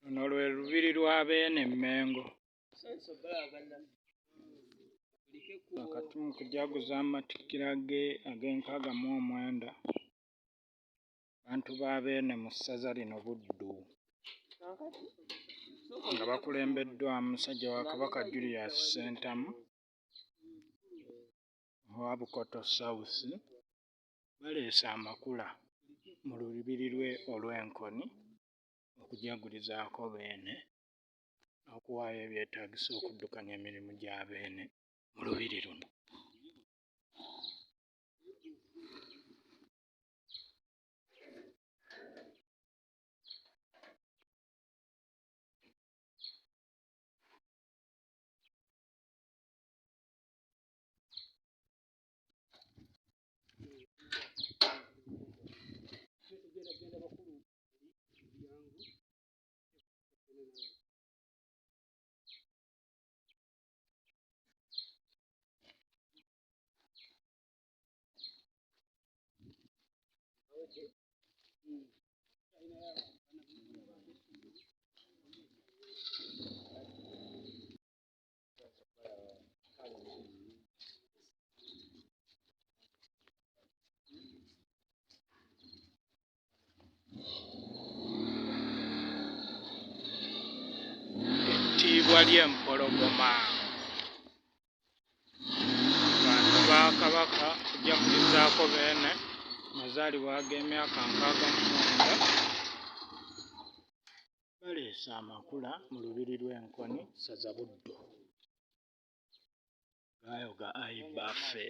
Luno lwe lubiri lwa Beene Mmengo. Wakati mu kujaguza amatikkira ge ag'Enkaaga-mu-9 abantu ba Beene mu ssaza lino Buddu nga bakulembeddwamu musajja wa Kabaka Julius Ssentamu owa Bukoto South, baleese amakula mu lubiri lwe olw'Enkoni okujagulizaako Beene n'okuwaayo ebyetaagisa okuddukanya emirimu gya Beene mu lubiri luno. Ettiibwa ly'empologoma. Abantu ba Kabaka okujagulizaako Beene amazaalibwa ag'emyaka 69 baleese amakula mu lubiri lw'Enkoni, ssaza Buddu. Gaayoga ayi baffe.